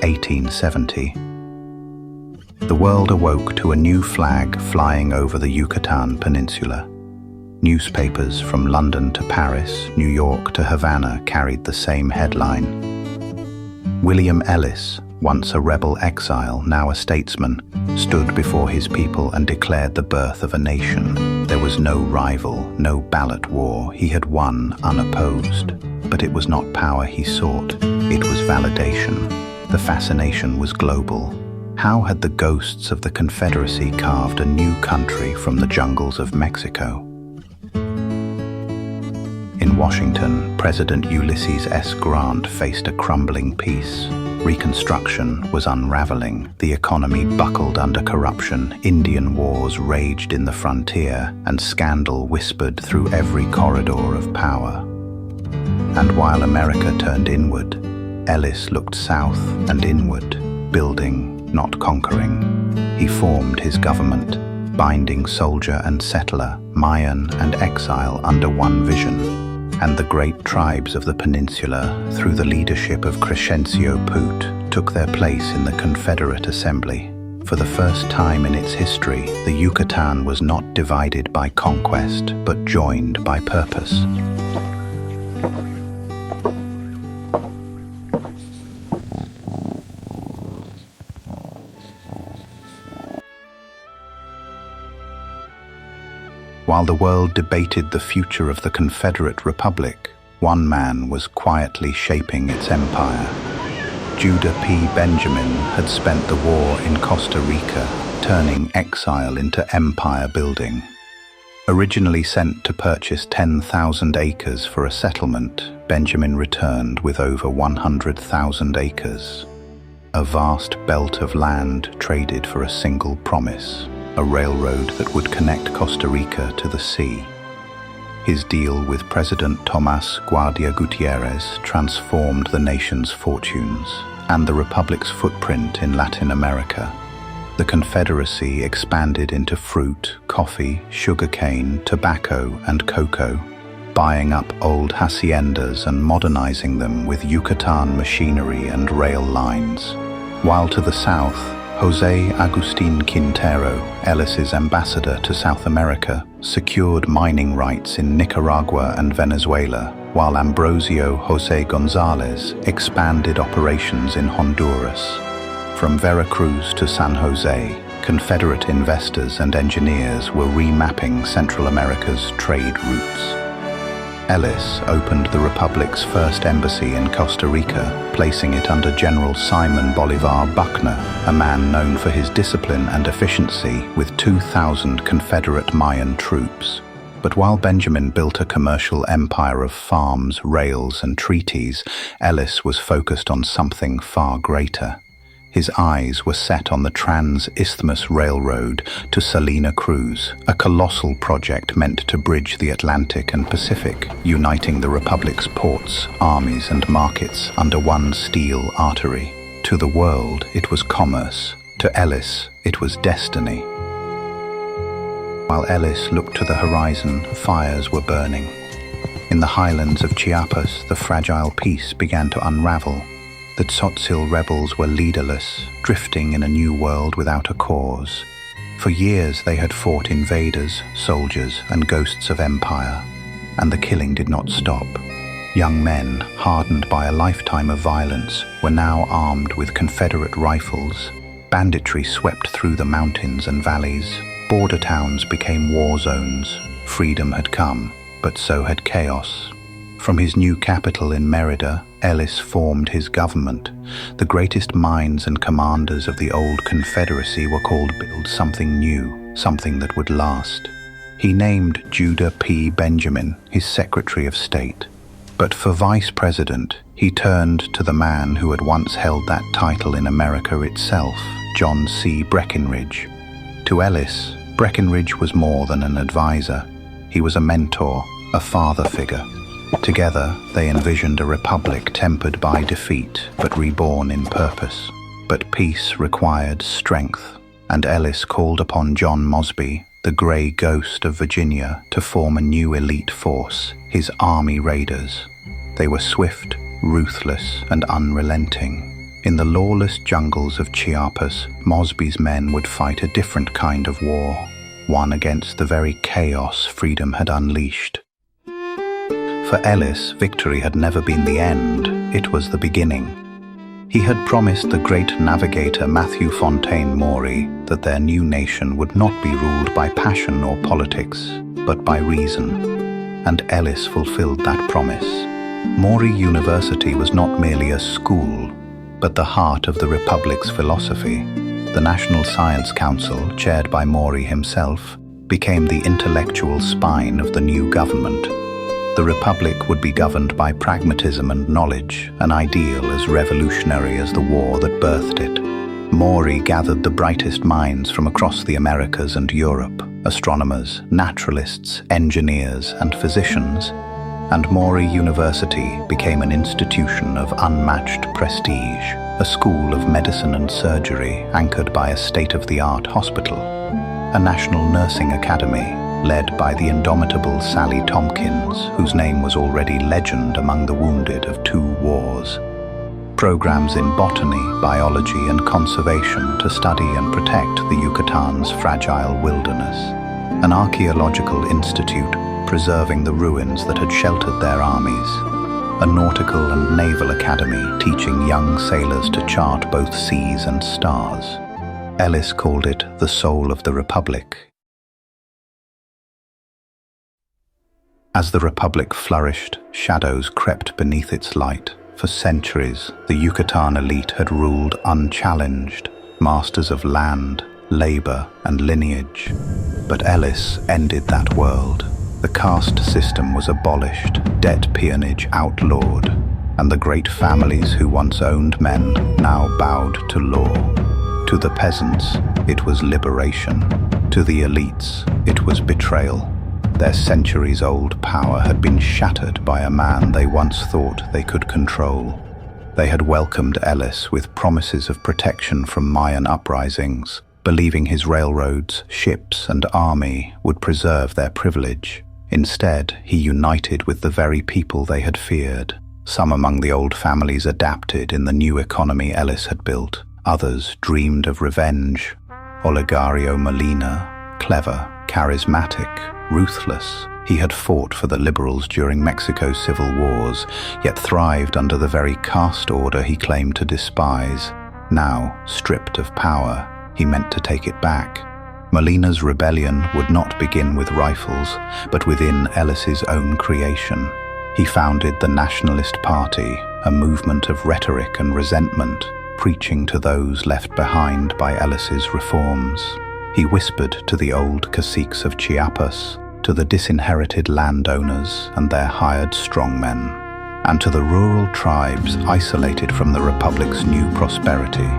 1870. The world awoke to a new flag flying over the Yucatan Peninsula. Newspapers from London to Paris, New York to Havana carried the same headline. William Ellis, once a rebel exile, now a statesman, stood before his people and declared the birth of a nation. There was no rival, no ballot war. He had won unopposed. But it was not power he sought, it was validation. The fascination was global. How had the ghosts of the Confederacy carved a new country from the jungles of Mexico? In Washington, President Ulysses S. Grant faced a crumbling peace. Reconstruction was unraveling. The economy buckled under corruption. Indian wars raged in the frontier, and scandal whispered through every corridor of power. And while America turned inward, Ellis looked south and inward, building, not conquering. He formed his government, binding soldier and settler, Mayan and exile under one vision. And the great tribes of the peninsula, through the leadership of Crescencio Put, took their place in the Confederate Assembly. For the first time in its history, the Yucatan was not divided by conquest, but joined by purpose. While the world debated the future of the Confederate Republic, one man was quietly shaping its empire. Judah P. Benjamin had spent the war in Costa Rica, turning exile into empire building. Originally sent to purchase 10,000 acres for a settlement, Benjamin returned with over 100,000 acres. A vast belt of land traded for a single promise. A railroad that would connect Costa Rica to the sea. His deal with President Tomás Guardia Gutiérrez transformed the nation's fortunes and the Republic's footprint in Latin America. The Confederacy expanded into fruit, coffee, sugarcane, tobacco, and cocoa, buying up old haciendas and modernizing them with Yucatan machinery and rail lines. While to the south, José Agustín Quintero, Ellis's ambassador to South America, secured mining rights in Nicaragua and Venezuela, while Ambrosio José González expanded operations in Honduras. From Veracruz to San Jose, Confederate investors and engineers were remapping Central America's trade routes. Ellis opened the Republic's first embassy in Costa Rica, placing it under General Simon Bolivar Buckner, a man known for his discipline and efficiency, with 2,000 Confederate Mayan troops. But while Benjamin built a commercial empire of farms, rails, and treaties, Ellis was focused on something far greater. His eyes were set on the Trans-Isthmus Railroad to Salina Cruz, a colossal project meant to bridge the Atlantic and Pacific, uniting the Republic's ports, armies, and markets under one steel artery. To the world, it was commerce. To Ellis, it was destiny. While Ellis looked to the horizon, fires were burning. In the highlands of Chiapas, the fragile peace began to unravel. The Tzotzil rebels were leaderless, drifting in a new world without a cause. For years they had fought invaders, soldiers, and ghosts of empire, and the killing did not stop. Young men, hardened by a lifetime of violence, were now armed with Confederate rifles. Banditry swept through the mountains and valleys. Border towns became war zones. Freedom had come, but so had chaos. From his new capital in Mérida, Ellis formed his government. The greatest minds and commanders of the old Confederacy were called to build something new, something that would last. He named Judah P. Benjamin his Secretary of State. But for vice president, he turned to the man who had once held that title in America itself, John C. Breckinridge. To Ellis, Breckinridge was more than an advisor. He was a mentor, a father figure. Together, they envisioned a republic tempered by defeat, but reborn in purpose. But peace required strength, and Ellis called upon John Mosby, the grey ghost of Virginia, to form a new elite force, his Army Raiders. They were swift, ruthless, and unrelenting. In the lawless jungles of Chiapas, Mosby's men would fight a different kind of war, one against the very chaos freedom had unleashed. For Ellis, victory had never been the end, it was the beginning. He had promised the great navigator Matthew Fontaine Maury that their new nation would not be ruled by passion or politics, but by reason. And Ellis fulfilled that promise. Maury University was not merely a school, but the heart of the Republic's philosophy. The National Science Council, chaired by Maury himself, became the intellectual spine of the new government. The Republic would be governed by pragmatism and knowledge, an ideal as revolutionary as the war that birthed it. Maury gathered the brightest minds from across the Americas and Europe, astronomers, naturalists, engineers, and physicians, and Maury University became an institution of unmatched prestige, a school of medicine and surgery anchored by a state-of-the-art hospital, a national nursing academy led by the indomitable Sally Tompkins, whose name was already legend among the wounded of 2 wars. Programs in botany, biology, and conservation to study and protect the Yucatan's fragile wilderness. An archaeological institute preserving the ruins that had sheltered their armies. A nautical and naval academy teaching young sailors to chart both seas and stars. Ellis called it the soul of the Republic. As the Republic flourished, shadows crept beneath its light. For centuries, the Yucatan elite had ruled unchallenged, masters of land, labor, and lineage. But Ellis ended that world. The caste system was abolished, debt peonage outlawed, and the great families who once owned men now bowed to law. To the peasants, it was liberation. To the elites, it was betrayal. Their centuries-old power had been shattered by a man they once thought they could control. They had welcomed Ellis with promises of protection from Mayan uprisings, believing his railroads, ships, and army would preserve their privilege. Instead, he united with the very people they had feared. Some among the old families adapted in the new economy Ellis had built. Others dreamed of revenge. Olegario Molina, clever, charismatic, ruthless, he had fought for the liberals during Mexico's civil wars, yet thrived under the very caste order he claimed to despise. Now, stripped of power, he meant to take it back. Molina's rebellion would not begin with rifles, but within Ellis's own creation. He founded the Nationalist Party, a movement of rhetoric and resentment, preaching to those left behind by Ellis's reforms. He whispered to the old caciques of Chiapas, to the disinherited landowners and their hired strongmen, and to the rural tribes isolated from the Republic's new prosperity.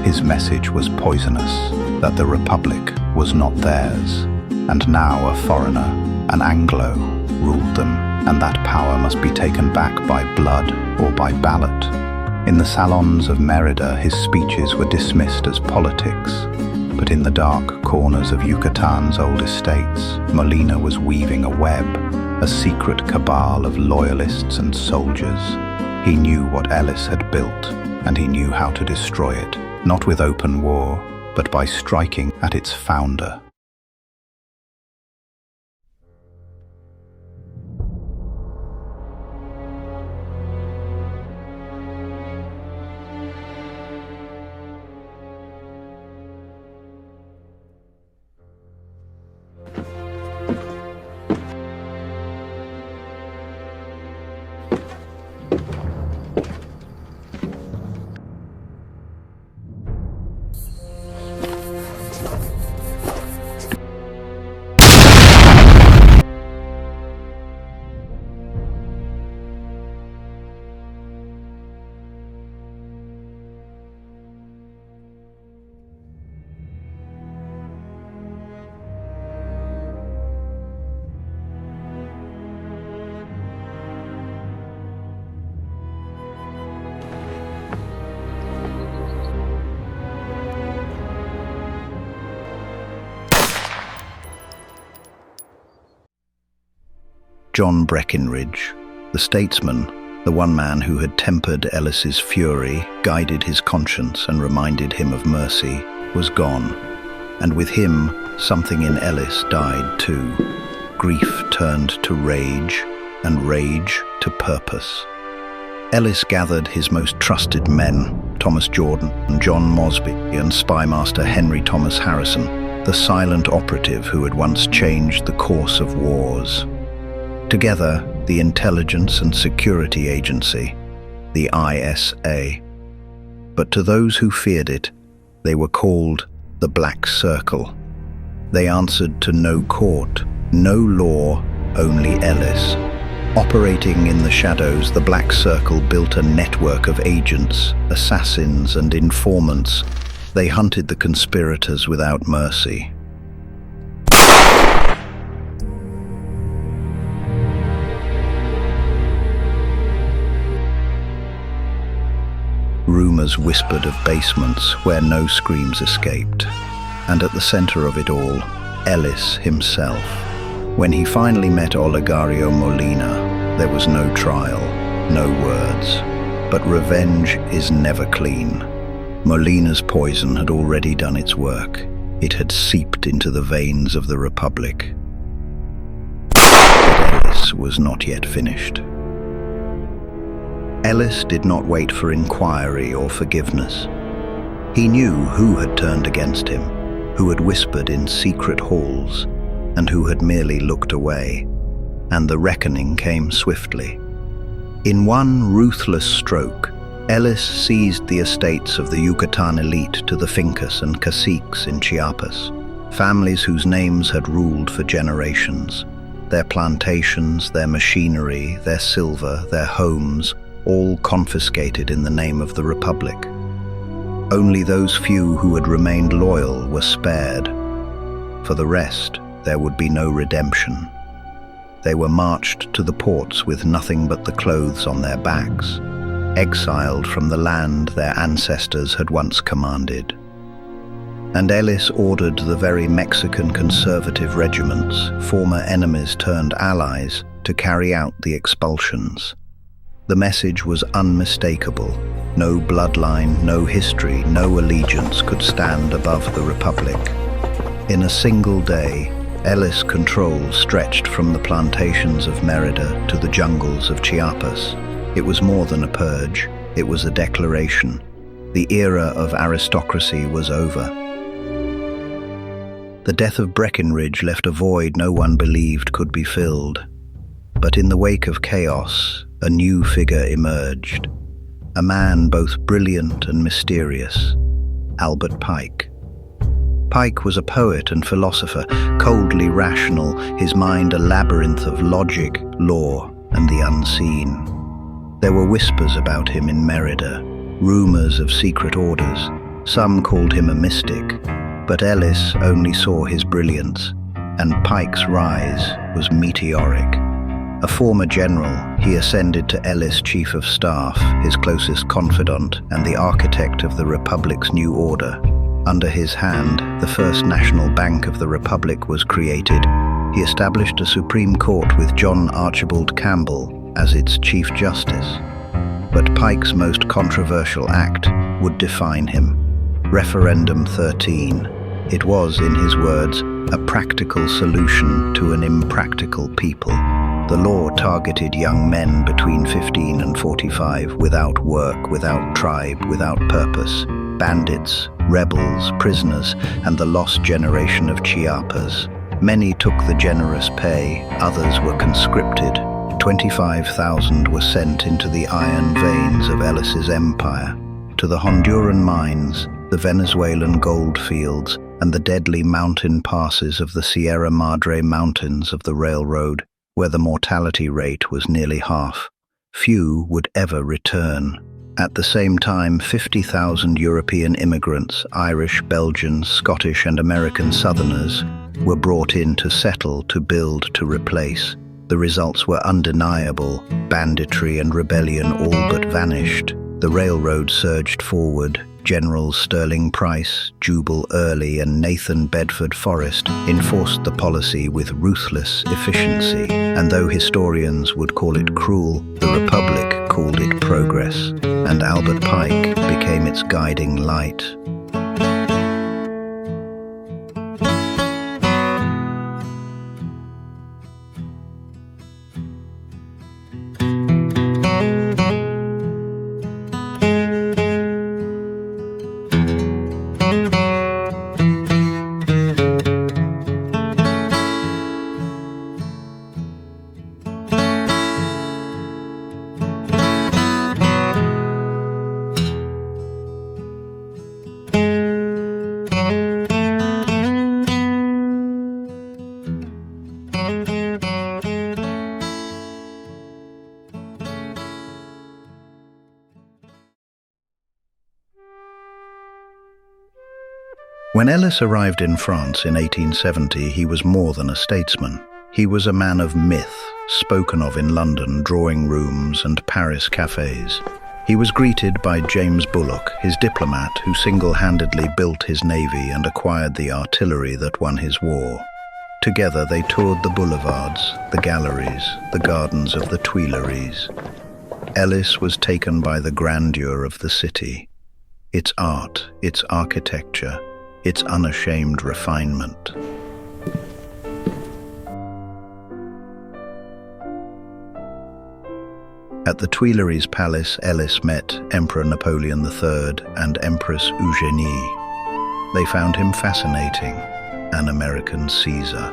His message was poisonous, that the Republic was not theirs, and now a foreigner, an Anglo, ruled them, and that power must be taken back by blood or by ballot. In the salons of Merida, his speeches were dismissed as politics, but in the dark corners of Yucatan's old estates, Molina was weaving a web, a secret cabal of loyalists and soldiers. He knew what Ellis had built, and he knew how to destroy it, not with open war, but by striking at its founder. John Breckinridge, the statesman, The one man who had tempered Ellis's fury, guided his conscience and reminded him of mercy, was gone. And with him, something in Ellis died too. Grief turned to rage, and rage to purpose. Ellis gathered his most trusted men, Thomas Jordan, John Mosby, and spymaster Henry Thomas Harrison, the silent operative who had once changed the course of wars. Together, the Intelligence and Security Agency, the ISA. But to those who feared it, they were called the Black Circle. They answered to no court, no law, only Ellis. Operating in the shadows, the Black Circle built a network of agents, assassins, and informants. They hunted the conspirators without mercy. Rumors whispered of basements where no screams escaped. And at the center of it all, Ellis himself. When he finally met Olegario Molina, there was no trial, no words. But revenge is never clean. Molina's poison had already done its work. It had seeped into the veins of the Republic. But Ellis was not yet finished. Ellis did not wait for inquiry or forgiveness. He knew who had turned against him, who had whispered in secret halls, and who had merely looked away, and the reckoning came swiftly. In one ruthless stroke, Ellis seized the estates of the Yucatan elite to the fincas and caciques in Chiapas, families whose names had ruled for generations. Their plantations, their machinery, their silver, their homes, all confiscated in the name of the Republic. Only those few who had remained loyal were spared. For the rest, there would be no redemption. They were marched to the ports with nothing but the clothes on their backs, exiled from the land their ancestors had once commanded. And Ellis ordered the very Mexican conservative regiments, former enemies turned allies, to carry out the expulsions. The message was unmistakable. No bloodline, no history, no allegiance could stand above the Republic. In a single day, Ellis' control stretched from the plantations of Merida to the jungles of Chiapas. It was more than a purge, it was a declaration. The era of aristocracy was over. The death of Breckinridge left a void no one believed could be filled. But in the wake of chaos, a new figure emerged. A man both brilliant and mysterious, Albert Pike. Pike was a poet and philosopher, coldly rational, his mind a labyrinth of logic, law, and the unseen. There were whispers about him in Merida, rumors of secret orders. Some called him a mystic, but Ellis only saw his brilliance, and Pike's rise was meteoric. A former general, he ascended to Ellis' chief of staff, his closest confidant, and the architect of the Republic's new order. Under his hand, the first national bank of the Republic was created. He established a Supreme Court with John Archibald Campbell as its Chief Justice. But Pike's most controversial act would define him. Referendum 13. It was, in his words, a practical solution to an impractical people. The law targeted young men between 15 and 45, without work, without tribe, without purpose. Bandits, rebels, prisoners, and the lost generation of Chiapas. Many took the generous pay, others were conscripted. 25,000 were sent into the iron veins of Ellis's empire, to the Honduran mines, the Venezuelan gold fields, and the deadly mountain passes of the Sierra Madre Mountains of the railroad, where the mortality rate was nearly half. Few would ever return. At the same time, 50,000 European immigrants, Irish, Belgian, Scottish, and American Southerners, were brought in to settle, to build, to replace. The results were undeniable. Banditry and rebellion all but vanished. The railroad surged forward. Generals Sterling Price, Jubal Early, and Nathan Bedford Forrest enforced the policy with ruthless efficiency. And though historians would call it cruel, the Republic called it progress, and Albert Pike became its guiding light. When Ellis arrived in France in 1870, he was more than a statesman. He was a man of myth, spoken of in London drawing rooms and Paris cafes. He was greeted by James Bullock, his diplomat who single-handedly built his navy and acquired the artillery that won his war. Together they toured the boulevards, the galleries, the gardens of the Tuileries. Ellis was taken by the grandeur of the city, its art, its architecture, its unashamed refinement. At the Tuileries Palace, Ellis met Emperor Napoleon III and Empress Eugénie. They found him fascinating, an American Caesar.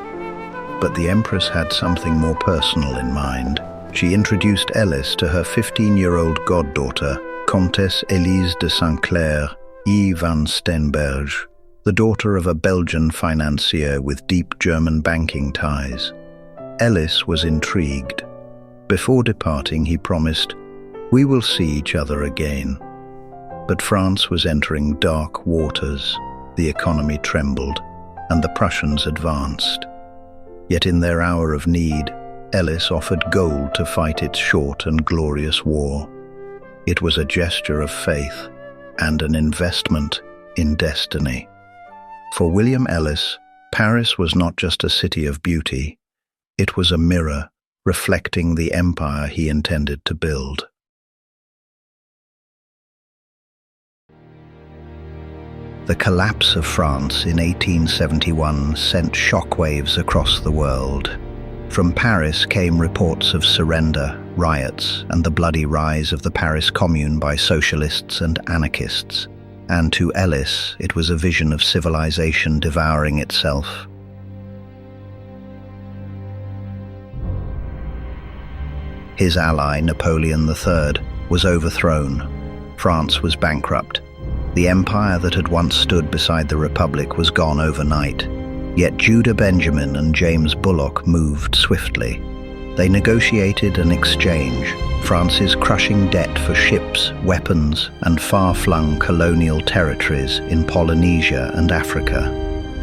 But the Empress had something more personal in mind. She introduced Ellis to her 15-year-old goddaughter, Comtesse Elise de Saint-Clair E. van Steenberge, the daughter of a Belgian financier with deep German banking ties. Ellis was intrigued. Before departing, he promised, "We will see each other again." But France was entering dark waters. The economy trembled, and the Prussians advanced. Yet in their hour of need, Ellis offered gold to fight its short and glorious war. It was a gesture of faith and an investment in destiny. For William Ellis, Paris was not just a city of beauty, it was a mirror reflecting the empire he intended to build. The collapse of France in 1871 sent shockwaves across the world. From Paris came reports of surrender, riots, and the bloody rise of the Paris Commune by socialists and anarchists. And to Ellis, it was a vision of civilization devouring itself. His ally, Napoleon III, was overthrown. France was bankrupt. The empire that had once stood beside the Republic was gone overnight. Yet Judah Benjamin and James Bullock moved swiftly. They negotiated an exchange, France's crushing debt for ships, weapons, and far-flung colonial territories in Polynesia and Africa.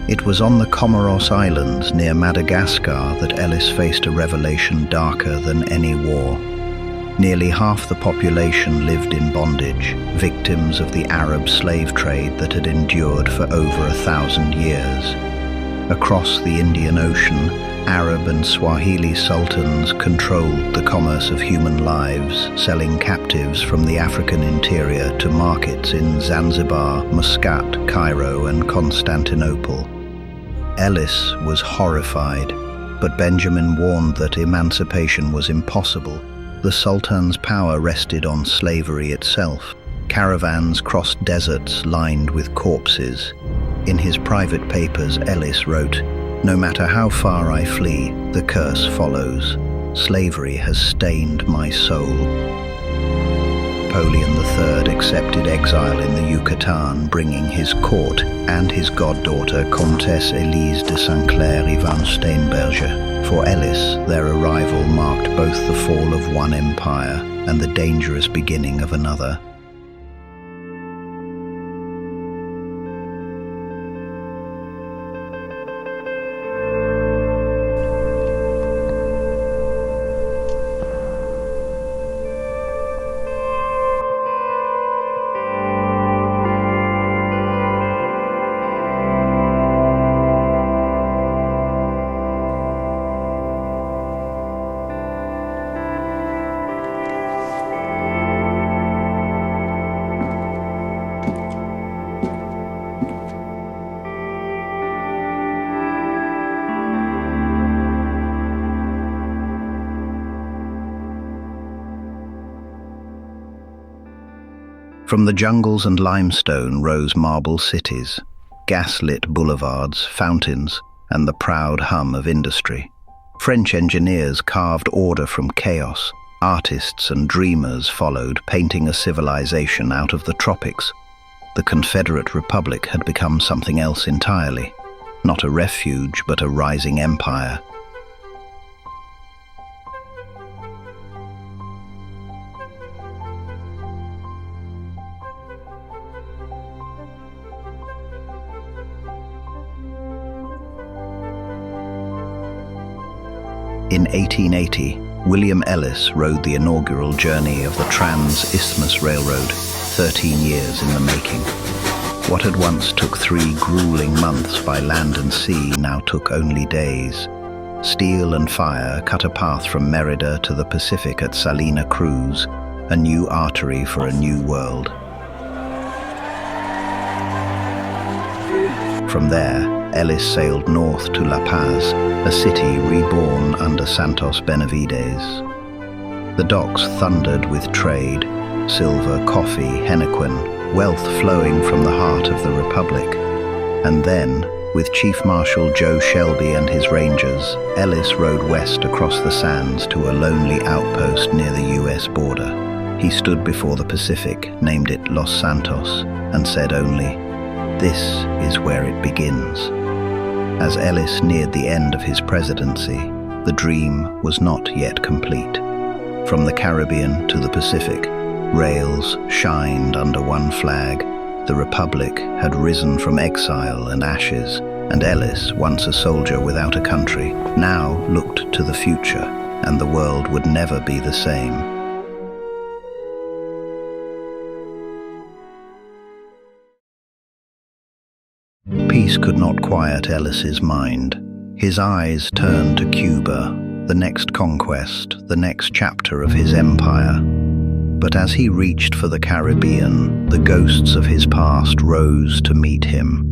It was on the Comoros Islands near Madagascar that Ellis faced a revelation darker than any war. Nearly half the population lived in bondage, victims of the Arab slave trade that had endured for over 1,000 years. Across the Indian Ocean, Arab and Swahili sultans controlled the commerce of human lives, selling captives from the African interior to markets in Zanzibar, Muscat, Cairo, and Constantinople. Ellis was horrified, but Benjamin warned that emancipation was impossible. The Sultan's power rested on slavery itself. Caravans crossed deserts lined with corpses. In his private papers, Ellis wrote, "No matter how far I flee, the curse follows. Slavery has stained my soul." Napoleon III accepted exile in the Yucatan, bringing his court and his goddaughter, Comtesse Elise de Saint-Clair et van Steenberge. For Ellis, their arrival marked both the fall of one empire and the dangerous beginning of another. From the jungles and limestone rose marble cities, gas-lit boulevards, fountains, and the proud hum of industry. French engineers carved order from chaos. Artists and dreamers followed, painting a civilization out of the tropics. The Confederate Republic had become something else entirely, not a refuge but a rising empire. In 1880, William Ellis rode the inaugural journey of the Trans-Isthmus Railroad, 13 years in the making. What had once took 3 grueling months by land and sea now took only days. Steel and fire cut a path from Merida to the Pacific at Salina Cruz, a new artery for a new world. From there, Ellis sailed north to La Paz, a city reborn under Santos Benavides. The docks thundered with trade, silver, coffee, henequen, wealth flowing from the heart of the Republic. And then, with Chief Marshal Joe Shelby and his rangers, Ellis rode west across the sands to a lonely outpost near the US border. He stood before the Pacific, named it Los Santos, and said only, "This is where it begins." As Ellis neared the end of his presidency, the dream was not yet complete. From the Caribbean to the Pacific, rails shined under one flag. The Republic had risen from exile and ashes, and Ellis, once a soldier without a country, now looked to the future, and the world would never be the same. Peace could not quiet Ellis's mind. His eyes turned to Cuba, the next conquest, the next chapter of his empire. But as he reached for the Caribbean, the ghosts of his past rose to meet him.